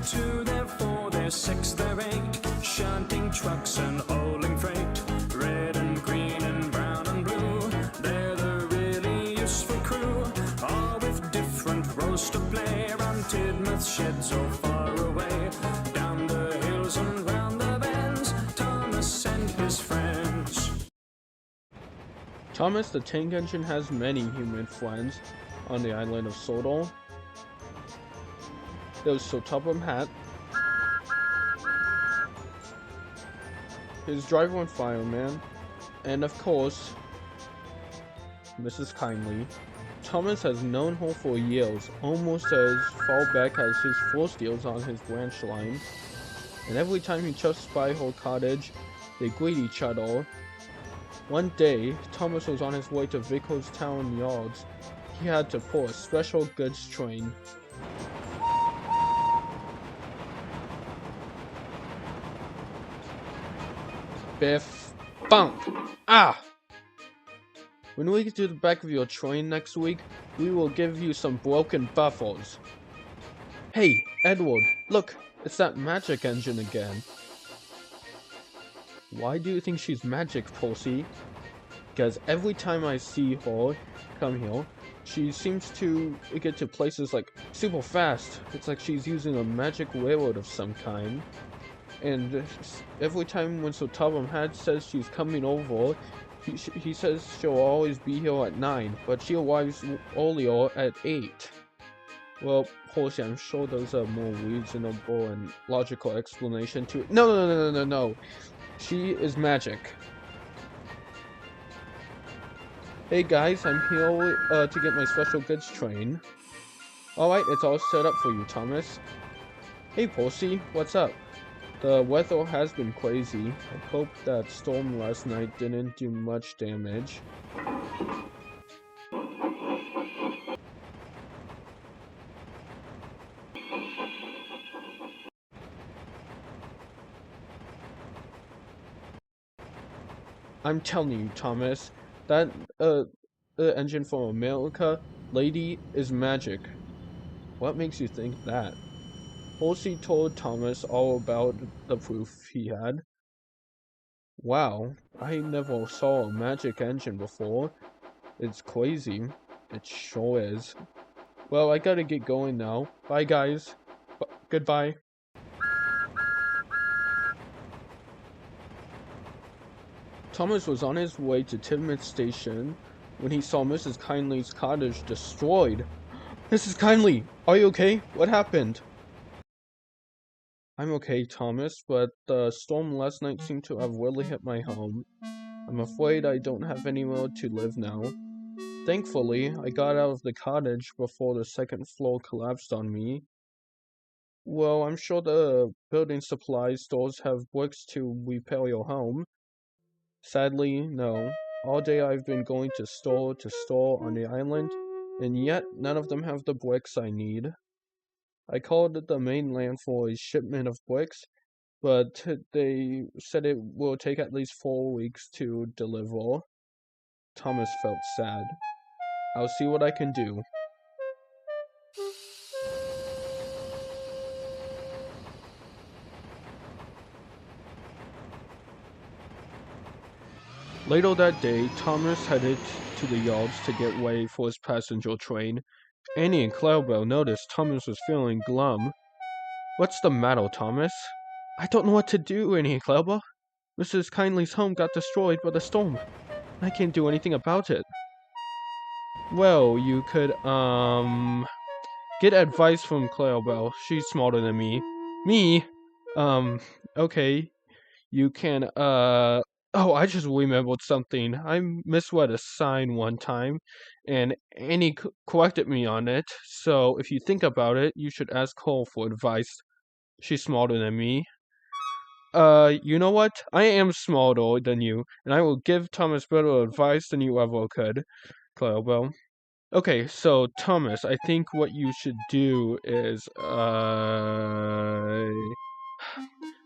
2, they're 4, they're 6, they're 8, shunting trucks and hauling freight. Red and green and brown and blue, they're the really useful crew, all with different roles to play. Around Tidmouth sheds or far away, down the hills and round the bends, Thomas and his friends. Thomas the Tank Engine has many human friends on the island of Sodor. There's Sodor Hat, his driver and fireman, and of course, Mrs. Kyndley. Thomas has known her for years, almost as far back as his first years on his branch line. And every time he chuffs by her cottage, they greet each other. One day, Thomas was on his way to Vico's town yards. He had to pull a special goods train. Biff, bump, ah! When we get to the back of your train next week, we will give you some broken buffers. Hey, Edward, look, it's that magic engine again. Why do you think she's magic, Percy? Because every time I see her come here, she seems to get to places like super fast. It's like she's using a magic railroad of some kind. And every time when Sodor Hat says she's coming over, he says she'll always be here at 9, but she arrives earlier at 8. Well, Percy, I'm sure there's a more reasonable and logical explanation to it. No. She is magic. Hey guys, I'm here to get my special goods train. Alright, it's all set up for you, Thomas. Hey Percy, what's up? The weather has been crazy. I hope that storm last night didn't do much damage. I'm telling you, Thomas, that engine from America lady is magic. What makes you think that? Percy told Thomas all about the proof he had. Wow, I never saw a magic engine before. It's crazy. It sure is. Well, I gotta get going now. Bye, guys. Goodbye. Thomas was on his way to Tidmouth Station when he saw Mrs. Kyndley's cottage destroyed. Mrs. Kyndley, are you okay? What happened? I'm okay, Thomas, but the storm last night seemed to have really hit my home. I'm afraid I don't have anywhere to live now. Thankfully, I got out of the cottage before the second floor collapsed on me. Well, I'm sure the building supply stores have bricks to repair your home. Sadly, no. All day I've been going to store on the island, and yet none of them have the bricks I need. I called the mainland for a shipment of bricks, but they said it will take at least 4 weeks to deliver. Thomas felt sad. I'll see what I can do. Later that day, Thomas headed to the yards to get ready for his passenger train. Annie and Clarabelle noticed Thomas was feeling glum. What's the matter, Thomas? I don't know what to do, Annie and Clarabelle. Mrs. Kyndley's home got destroyed by the storm. I can't do anything about it. Well, you could, get advice from Clarabelle. She's smarter than me. Me? Okay. You can, oh, I just remembered something. I misread a sign one time, and Annie corrected me on it. So if you think about it, you should ask her for advice. She's smarter than me. You know what? I am smarter than you, and I will give Thomas better advice than you ever could, Clarabelle. Okay, so Thomas, I think what you should do is,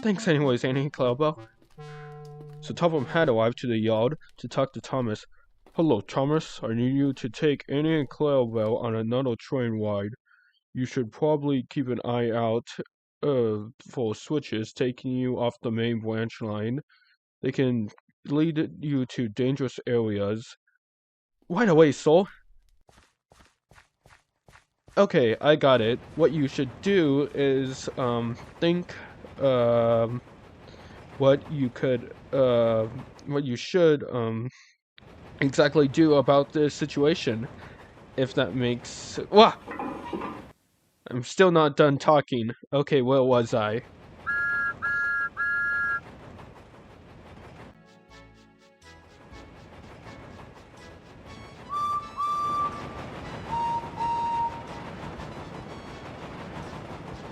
Thanks anyways, Annie, Clarabelle. So Topham had arrived to the yard to talk to Thomas. Hello, Thomas. I need you to take Annie and Clarabelle on another train ride. You should probably keep an eye out for switches taking you off the main branch line. They can lead you to dangerous areas. Right away, Soul. Okay, I got it. What you should do is think what you could what you should exactly do about this situation. If that makes Wah! I'm still not done talking. Okay, where was I?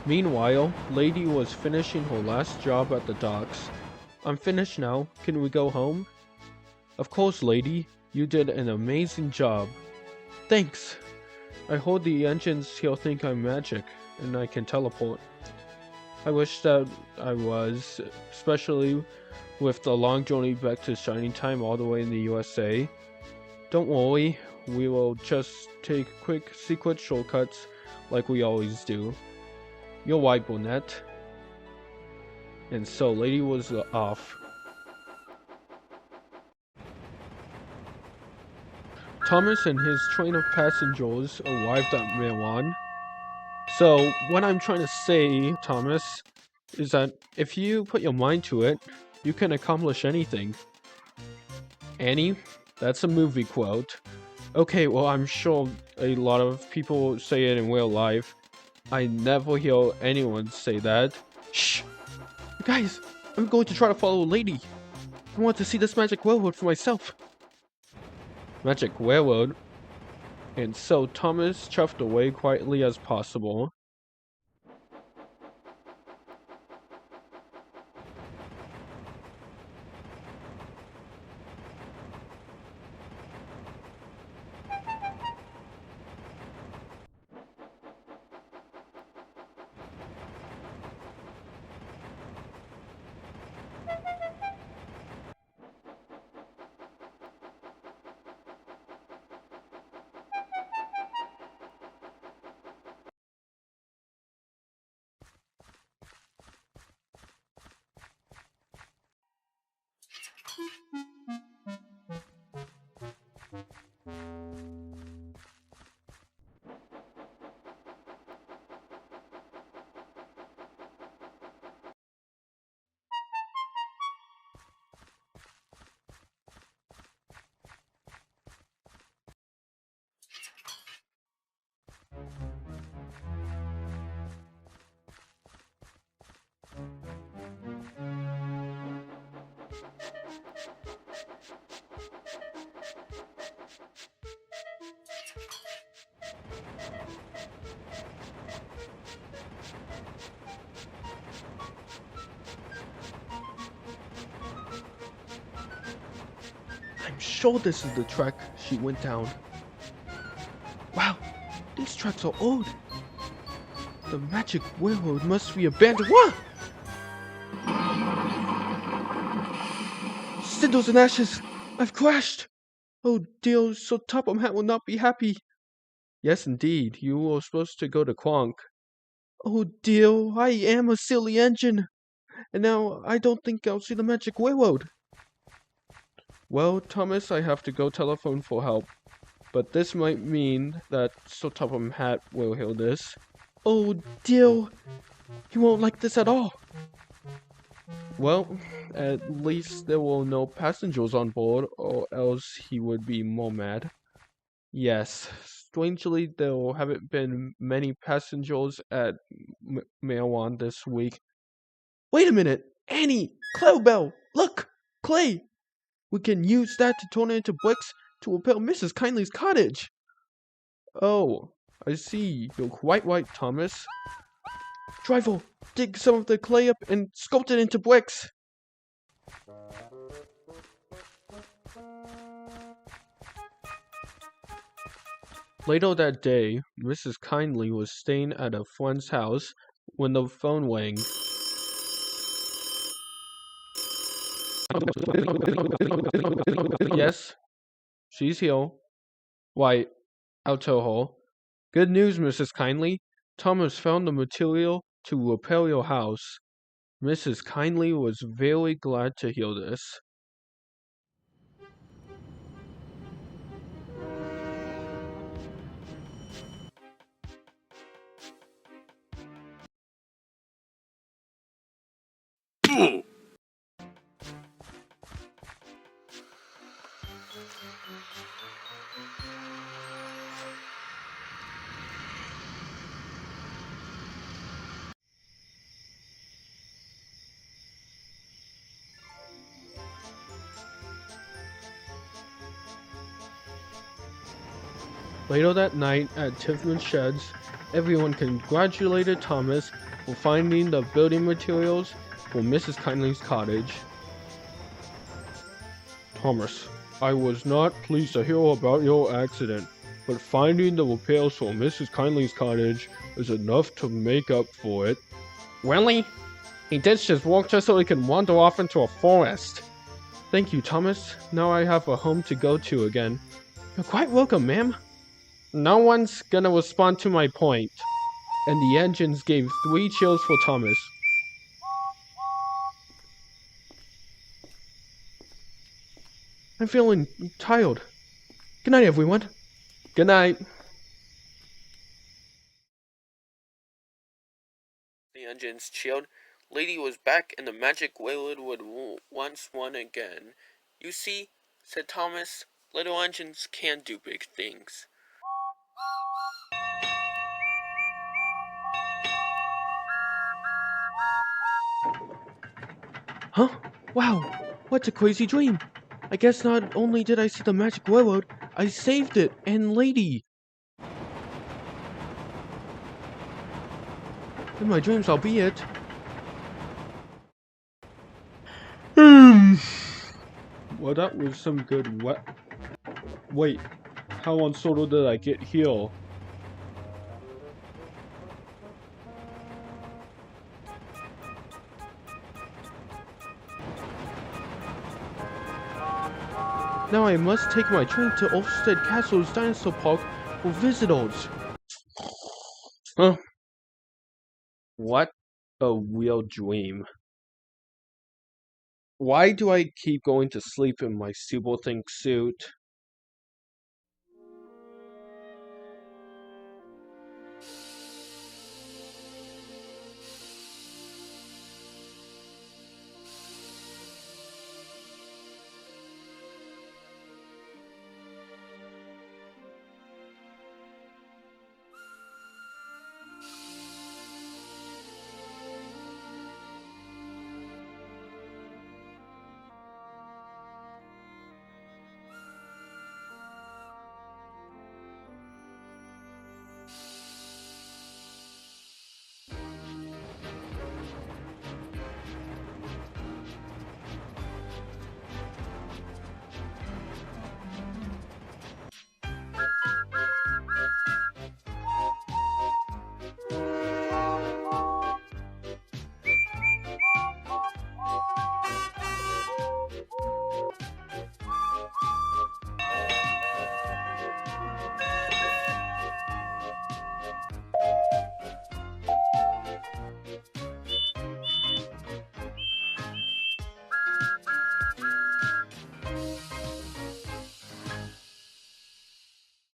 Meanwhile, Lady was finishing her last job at the docks. I'm finished now. Can we go home? Of course, Lady. You did an amazing job. Thanks. I hope the engines here think I'm magic, and I can teleport. I wish that I was, especially with the long journey back to Shining Time all the way in the USA. Don't worry, we will just take quick secret shortcuts like we always do. You're right, Bonnet. And so, Lady was off. Thomas and his train of passengers arrived at Milan. So, what I'm trying to say, Thomas, is that if you put your mind to it, you can accomplish anything. Annie, that's a movie quote. Okay, well, I'm sure a lot of people say it in real life. I never hear anyone say that. Shh! Guys, I'm going to try to follow Lady. I want to see this magic railroad for myself. Magic railroad? And so Thomas chuffed away quietly as possible. I'm sure this is the track she went down. Wow, these tracks are old. The magic railroad must be abandoned. What? Cinders and ashes! I've crashed! Oh dear, so Topham Hat will not be happy. Yes, indeed, you were supposed to go to Quonk. Oh dear, I am a silly engine. And now I don't think I'll see the magic railroad. Well, Thomas, I have to go telephone for help. But this might mean that Sir Topham Hat will hear this. Oh dear, he won't like this at all. Well, at least there were no passengers on board, or else he would be more mad. Yes, strangely, there haven't been many passengers at Mailwan this week. Wait a minute! Annie! Cloudbell! Look! Clay! We can use that to turn it into bricks to repair Mrs. Kyndley's cottage! Oh, I see. You're quite right, Thomas. Driver, dig some of the clay up and sculpt it into bricks! Later that day, Mrs. Kyndley was staying at a friend's house when the phone rang. Yes, she's here. Why, I'll tell her. Good news, Mrs. Kyndley. Thomas found the material to repair your house. Mrs. Kyndley was very glad to hear this. Later that night at Tiffman's Sheds, everyone congratulated Thomas for finding the building materials for Mrs. Kyndley's cottage. Thomas, I was not pleased to hear about your accident, but finding the repairs for Mrs. Kyndley's cottage is enough to make up for it. Really? He ditched his work just so he could wander off into a forest. Thank you, Thomas. Now I have a home to go to again. You're quite welcome, ma'am. No one's gonna respond to my point. And the engines gave 3 cheers for Thomas. I'm feeling tired. Good night, everyone. Good night. The engines cheered. Lady was back, and the magic railroad would once run again. You see, said Thomas, little engines can do big things. Huh? Wow, what a crazy dream. I guess not only did I see the magic railroad, I saved it and Lady. In my dreams, I'll be it. Well, that was some good Wait, how on Sodor did I get here? Now I must take my train to Olfstead Castle's Dinosaur Park for visitors. Huh? What a real dream. Why do I keep going to sleep in my super think suit?